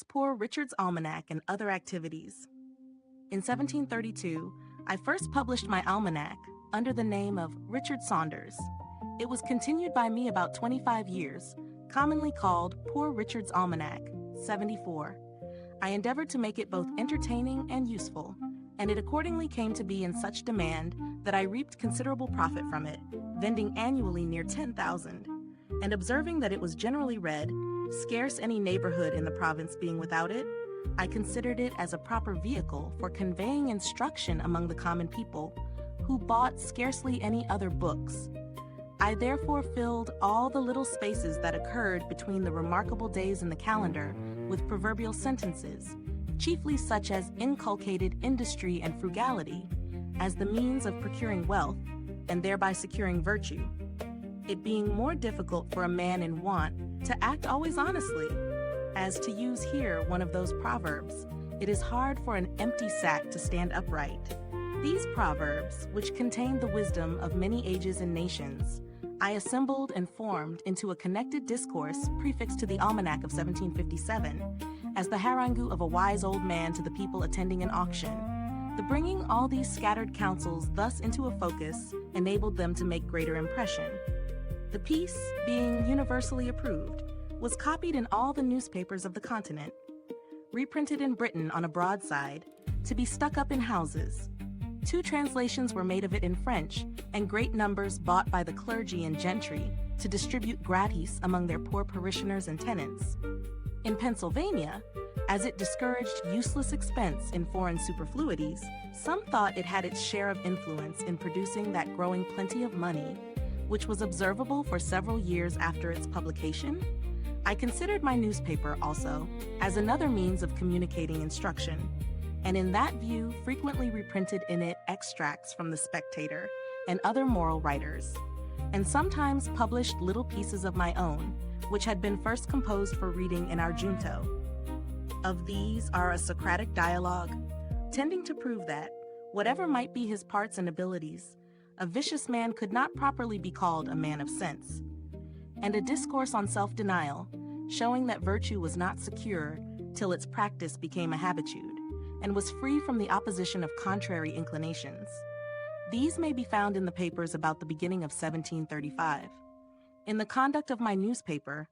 Poor Richard's Almanac and Other Activities. In 1732, I first published my almanac under the name of Richard Saunders. It was continued by me about 25 years, commonly called Poor Richard's Almanac, 74. I endeavored to make it both entertaining and useful, and it accordingly came to be in such demand that I reaped considerable profit from it, vending annually near 10,000. And observing that it was generally read, scarce any neighborhood in the province being without it, I considered it as a proper vehicle for conveying instruction among the common people, who bought scarcely any other books. I therefore filled all the little spaces that occurred between the remarkable days in the calendar with proverbial sentences, chiefly such as inculcated industry and frugality as the means of procuring wealth and thereby securing virtue, it being more difficult for a man in want to act always honestly, as to use here one of those proverbs, it is hard for an empty sack to stand upright. These proverbs, which contain the wisdom of many ages and nations, I assembled and formed into a connected discourse prefixed to the Almanac of 1757, as the harangue of a wise old man to the people attending an auction. The bringing all these scattered counsels thus into a focus enabled them to make greater impression. The piece, being universally approved, was copied in all the newspapers of the continent, reprinted in Britain on a broadside, to be stuck up in houses. 2 translations were made of it in French, and great numbers bought by the clergy and gentry to distribute gratis among their poor parishioners and tenants. In Pennsylvania, as it discouraged useless expense in foreign superfluities, some thought it had its share of influence in producing that growing plenty of money, which was observable for several years after its publication. I considered my newspaper also as another means of communicating instruction, and in that view frequently reprinted in it extracts from the Spectator and other moral writers, and sometimes published little pieces of my own, which had been first composed for reading in our junto. Of these are a Socratic dialogue, tending to prove that, whatever might be his parts and abilities, a vicious man could not properly be called a man of sense, and a discourse on self-denial, showing that virtue was not secure till its practice became a habitude, and was free from the opposition of contrary inclinations. These may be found in the papers about the beginning of 1735. In the conduct of my newspaper,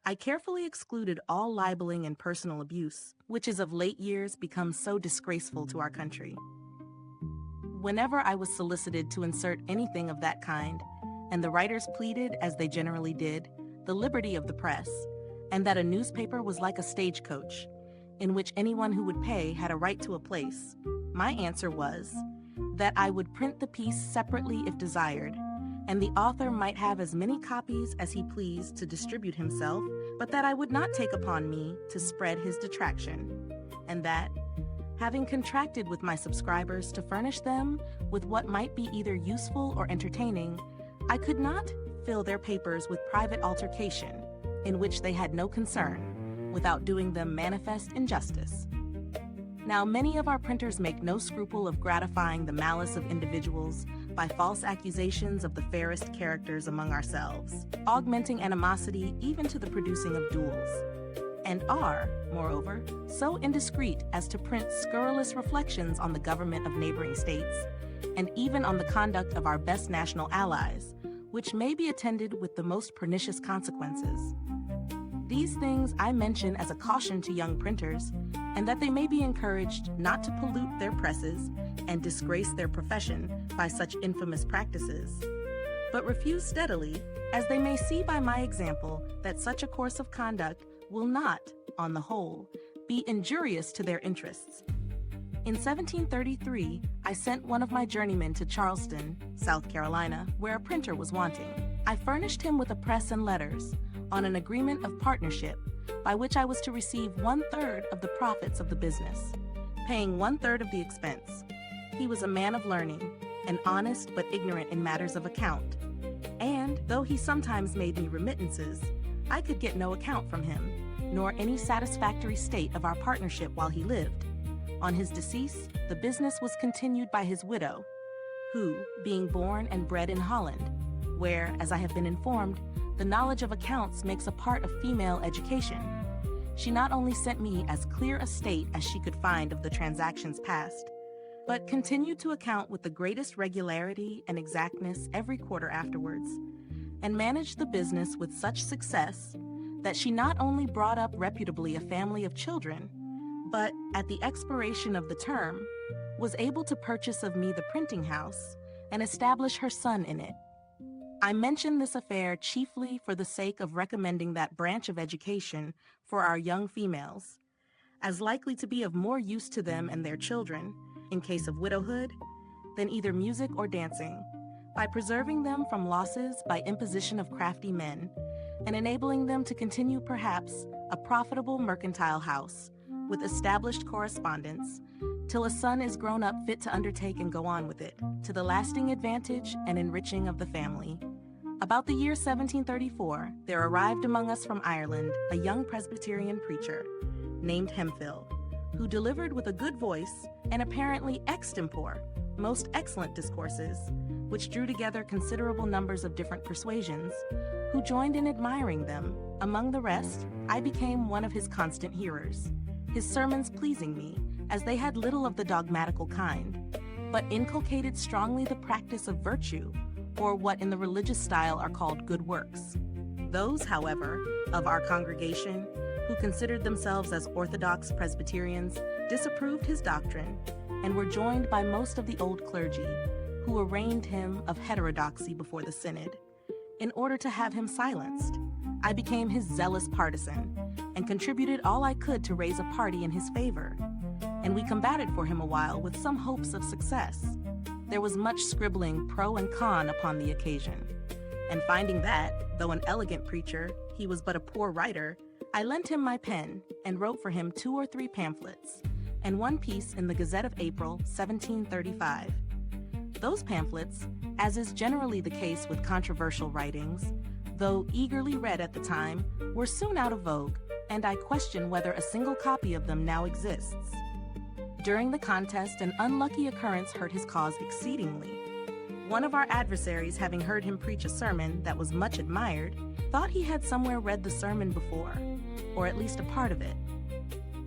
I carefully excluded all libeling and personal abuse, which is of late years become so disgraceful to our country. Whenever I was solicited to insert anything of that kind, and the writers pleaded, as they generally did, the liberty of the press, and that a newspaper was like a stagecoach, in which anyone who would pay had a right to a place, my answer was that I would print the piece separately if desired, and the author might have as many copies as he pleased to distribute himself, but that I would not take upon me to spread his detraction, and that, having contracted with my subscribers to furnish them with what might be either useful or entertaining, I could not fill their papers with private altercation, in which they had no concern, without doing them manifest injustice. Now, many of our printers make no scruple of gratifying the malice of individuals by false accusations of the fairest characters among ourselves, augmenting animosity even to the producing of duels, and are, moreover, so indiscreet as to print scurrilous reflections on the government of neighboring states, and even on the conduct of our best national allies, which may be attended with the most pernicious consequences. These things I mention as a caution to young printers, and that they may be encouraged not to pollute their presses and disgrace their profession by such infamous practices, but refuse steadily, as they may see by my example that such a course of conduct will not, on the whole, be injurious to their interests. In 1733, I sent one of my journeymen to Charleston, South Carolina, where a printer was wanting. I furnished him with a press and letters, on an agreement of partnership, by which I was to receive 1/3 of the profits of the business, paying 1/3 of the expense. He was a man of learning, and honest but ignorant in matters of account, and, though he sometimes made me remittances, I could get no account from him, nor any satisfactory state of our partnership while he lived. On his decease, the business was continued by his widow, who, being born and bred in Holland, where, as I have been informed, the knowledge of accounts makes a part of female education, she not only sent me as clear a state as she could find of the transactions past, but continued to account with the greatest regularity and exactness every quarter afterwards, and managed the business with such success that she not only brought up reputably a family of children, but at the expiration of the term, was able to purchase of me the printing house and establish her son in it. I mention this affair chiefly for the sake of recommending that branch of education for our young females, as likely to be of more use to them and their children, in case of widowhood, than either music or dancing, by preserving them from losses by imposition of crafty men, and enabling them to continue perhaps a profitable mercantile house, with established correspondence, till a son is grown up fit to undertake and go on with it, to the lasting advantage and enriching of the family. About the year 1734, there arrived among us from Ireland a young Presbyterian preacher, named Hemphill, who delivered with a good voice and apparently extempore most excellent discourses, which drew together considerable numbers of different persuasions, who joined in admiring them. Among the rest, I became one of his constant hearers, his sermons pleasing me, as they had little of the dogmatical kind, but inculcated strongly the practice of virtue, or what in the religious style are called good works. Those, however, of our congregation, who considered themselves as orthodox Presbyterians, disapproved his doctrine, and were joined by most of the old clergy, who arraigned him of heterodoxy before the synod. In order to have him silenced, I became his zealous partisan, and contributed all I could to raise a party in his favor, and we combated for him a while with some hopes of success. There was much scribbling pro and con upon the occasion, and finding that, though an elegant preacher, he was but a poor writer, I lent him my pen and wrote for him 2 or 3 pamphlets, and one piece in the Gazette of April, 1735. Those pamphlets, as is generally the case with controversial writings, though eagerly read at the time, were soon out of vogue, and I question whether a single copy of them now exists. During the contest, an unlucky occurrence hurt his cause exceedingly. One of our adversaries, having heard him preach a sermon that was much admired, thought he had somewhere read the sermon before, or at least a part of it.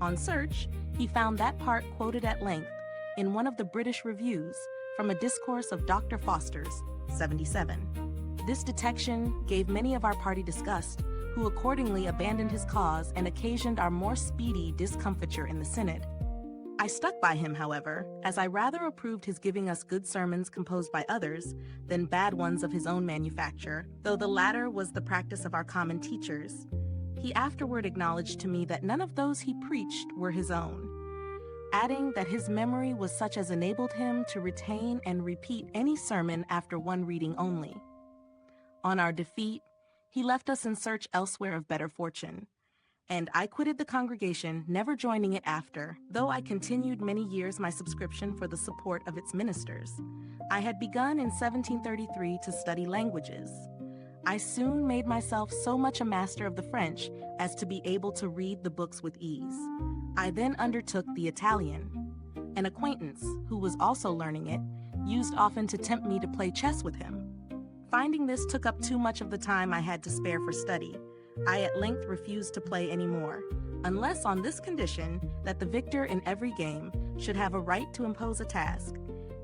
On search, he found that part quoted at length in one of the British reviews from a discourse of Dr. Foster's, 77. This detection gave many of our party disgust, who accordingly abandoned his cause and occasioned our more speedy discomfiture in the synod. I stuck by him, however, as I rather approved his giving us good sermons composed by others than bad ones of his own manufacture, though the latter was the practice of our common teachers. He afterward acknowledged to me that none of those he preached were his own, adding that his memory was such as enabled him to retain and repeat any sermon after one reading only. On our defeat, he left us in search elsewhere of better fortune, and I quitted the congregation, never joining it after, though I continued many years my subscription for the support of its ministers. I had begun in 1733 to study languages. I soon made myself so much a master of the French as to be able to read the books with ease. I then undertook the Italian. An acquaintance, who was also learning it, used often to tempt me to play chess with him. Finding this took up too much of the time I had to spare for study, I at length refused to play any more, unless on this condition that the victor in every game should have a right to impose a task,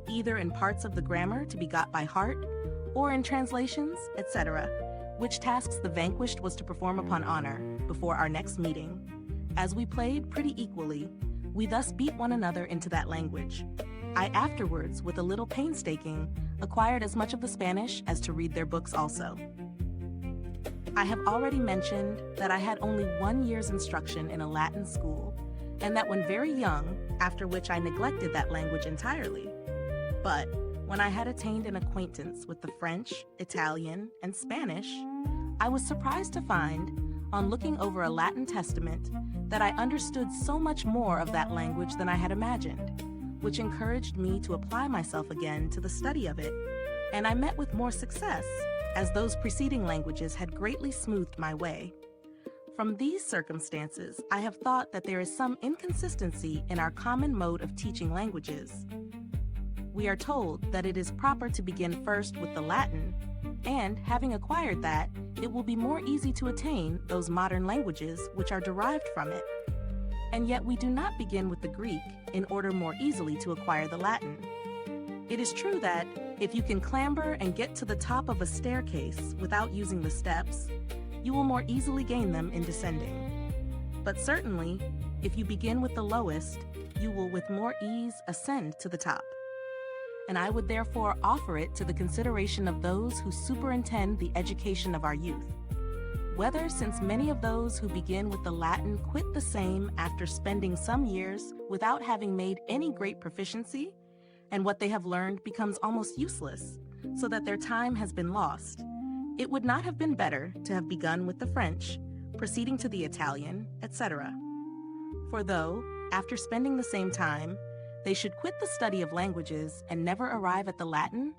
either in parts of the grammar to be got by heart, or in translations, etc., which tasks the vanquished was to perform upon honor before our next meeting. As we played pretty equally, we thus beat one another into that language. I afterwards, with a little painstaking, acquired as much of the Spanish as to read their books also. I have already mentioned that I had only 1 year's instruction in a Latin school, and that when very young, after which I neglected that language entirely. But when I had attained an acquaintance with the French, Italian, and Spanish, I was surprised to find, on looking over a Latin testament, that I understood so much more of that language than I had imagined, which encouraged me to apply myself again to the study of it, and I met with more success, as those preceding languages had greatly smoothed my way. From these circumstances, I have thought that there is some inconsistency in our common mode of teaching languages. We are told that it is proper to begin first with the Latin, And having acquired that, it will be more easy to attain those modern languages which are derived from it. And yet we do not begin with the Greek in order more easily to acquire the Latin. It is true that if you can clamber and get to the top of a staircase without using the steps, you will more easily gain them in descending. But certainly, if you begin with the lowest, you will with more ease ascend to the top. And I would therefore offer it to the consideration of those who superintend the education of our youth, whether, since many of those who begin with the Latin quit the same after spending some years without having made any great proficiency, and what they have learned becomes almost useless, so that their time has been lost, it would not have been better to have begun with the French, proceeding to the Italian, etc. For though, after spending the same time, they should quit the study of languages and never arrive at the Latin,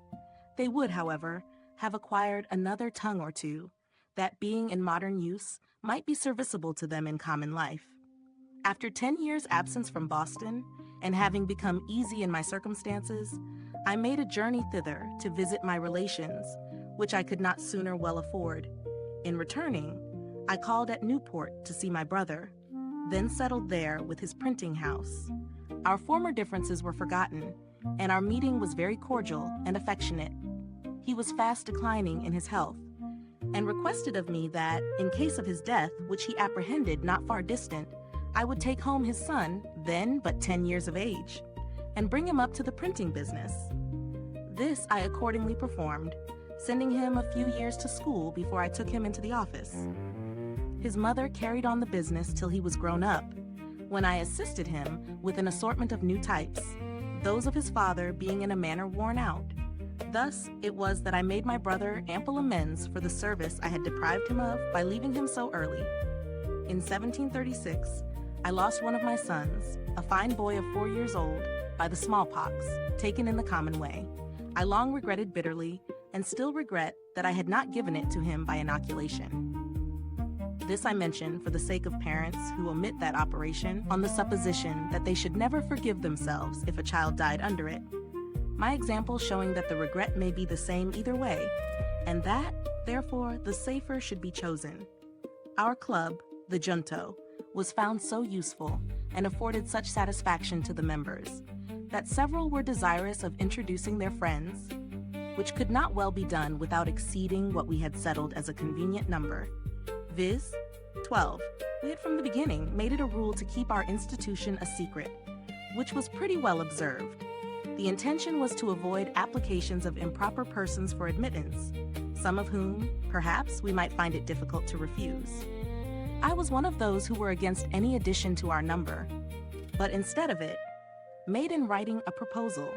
they would, however, have acquired another tongue or two, that being in modern use, might be serviceable to them in common life. After 10 years' absence from Boston, and having become easy in my circumstances, I made a journey thither to visit my relations, which I could not sooner well afford. In returning, I called at Newport to see my brother, then settled there with his printing house. Our former differences were forgotten, and our meeting was very cordial and affectionate. He was fast declining in his health, and requested of me that, in case of his death, which he apprehended not far distant, I would take home his son, then but 10 years of age, and bring him up to the printing business. This I accordingly performed, sending him a few years to school before I took him into the office. His mother carried on the business till he was grown up, when I assisted him with an assortment of new types, those of his father being in a manner worn out. Thus it was that I made my brother ample amends for the service I had deprived him of by leaving him so early. In 1736, I lost one of my sons, a fine boy of 4 years old, by the smallpox, taken in the common way. I long regretted bitterly, and still regret that I had not given it to him by inoculation. This I mention for the sake of parents who omit that operation on the supposition that they should never forgive themselves if a child died under it. My example showing that the regret may be the same either way, and that, therefore, the safer should be chosen. Our club, the Junto, was found so useful and afforded such satisfaction to the members that several were desirous of introducing their friends, which could not well be done without exceeding what we had settled as a convenient number, viz. 12. We had from the beginning made it a rule to keep our institution a secret, which was pretty well observed. The intention was to avoid applications of improper persons for admittance, some of whom, perhaps, we might find it difficult to refuse. I was one of those who were against any addition to our number, but instead of it, made in writing a proposal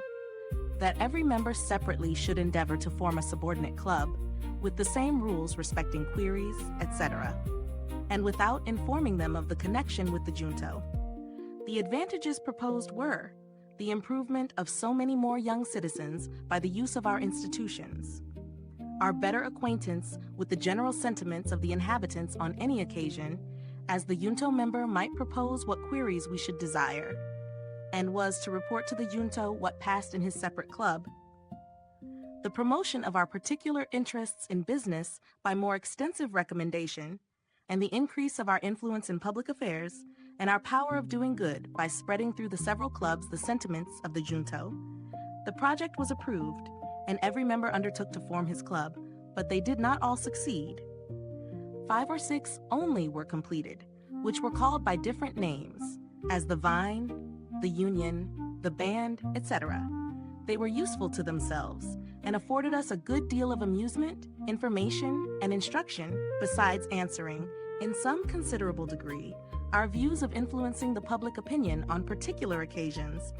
that every member separately should endeavor to form a subordinate club with the same rules respecting queries, etc., and without informing them of the connection with the Junto. The advantages proposed were the improvement of so many more young citizens by the use of our institutions, our better acquaintance with the general sentiments of the inhabitants on any occasion, as the Junto member might propose what queries we should desire, and was to report to the Junto what passed in his separate club. The promotion of our particular interests in business by more extensive recommendation, and the increase of our influence in public affairs, and our power of doing good by spreading through the several clubs the sentiments of the Junto. The project was approved, and every member undertook to form his club, but they did not all succeed. 5 or 6 only were completed, which were called by different names, as the Vine, the Union, the Band, etc. They were useful to themselves, and afforded us a good deal of amusement, information, and instruction, besides answering, in some considerable degree, our views of influencing the public opinion on particular occasions,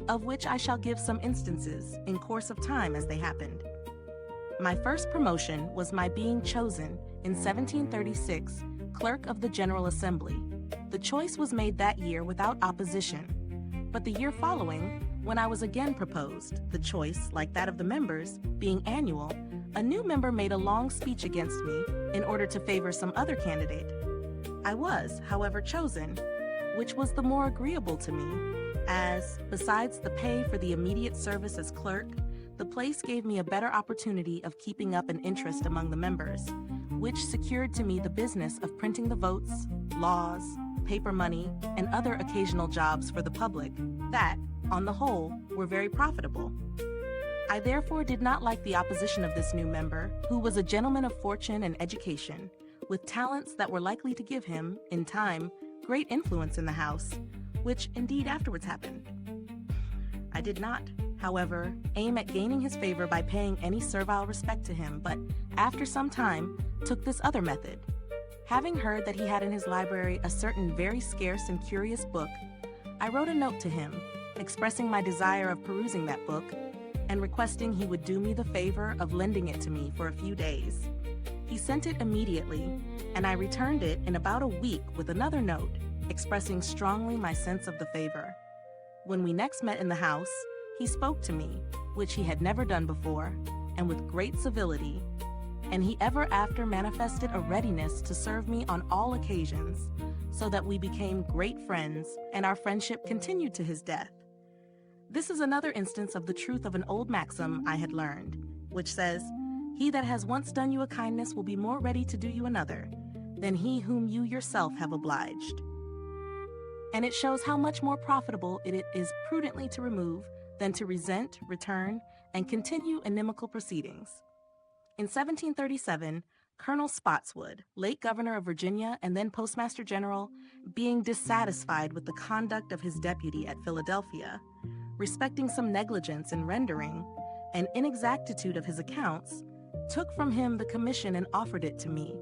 of which I shall give some instances in course of time as they happened. My first promotion was my being chosen in 1736 clerk of the General Assembly. The choice was made that year without opposition, but the year following, when I was again proposed, the choice, like that of the members, being annual, a new member made a long speech against me in order to favor some other candidate. I was, however, chosen, which was the more agreeable to me, as, besides the pay for the immediate service as clerk, The place gave me a better opportunity of keeping up an interest among the members, which secured to me the business of printing the votes, laws, paper money, and other occasional jobs for the public that, on the whole, were very profitable. I therefore did not like the opposition of this new member, who was a gentleman of fortune and education, with talents that were likely to give him, in time, great influence in the House, which indeed afterwards happened. I did not, however, aim at gaining his favor by paying any servile respect to him, but, after some time, took this other method. Having heard that he had in his library a certain very scarce and curious book, I wrote a note to him, expressing my desire of perusing that book, and requesting he would do me the favor of lending it to me for a few days. He sent it immediately, and I returned it in about a week with another note, expressing strongly my sense of the favor. When we next met in the house, he spoke to me, which he had never done before, and with great civility, and he ever after manifested a readiness to serve me on all occasions, so that we became great friends, and our friendship continued to his death. This is another instance of the truth of an old maxim I had learned, which says, "He that has once done you a kindness will be more ready to do you another than he whom you yourself have obliged." And it shows how much more profitable it is prudently to remove than to resent, return, and continue inimical proceedings. In 1737, Colonel Spotswood, late governor of Virginia and then Postmaster General, being dissatisfied with the conduct of his deputy at Philadelphia, respecting some negligence in rendering and inexactitude of his accounts, took from him the commission and offered it to me.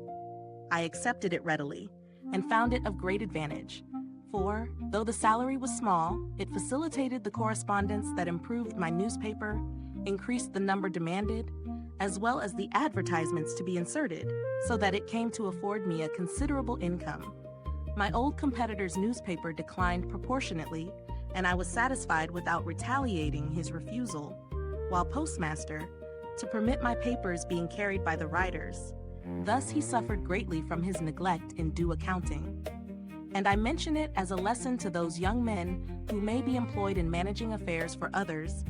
I accepted it readily and found it of great advantage, for, though the salary was small, it facilitated the correspondence that improved my newspaper, increased the number demanded, as well as the advertisements to be inserted, so that it came to afford me a considerable income. My old competitor's newspaper declined proportionately, and I was satisfied without retaliating his refusal, while postmaster, to permit my papers being carried by the writers. Thus he suffered greatly from his neglect in due accounting. And I mention it as a lesson to those young men who may be employed in managing affairs for others,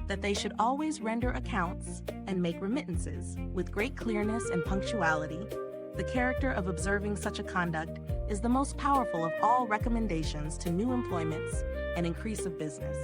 that they should always render accounts and make remittances with great clearness and punctuality. The character of observing such a conduct is the most powerful of all recommendations to new employments and increase of business.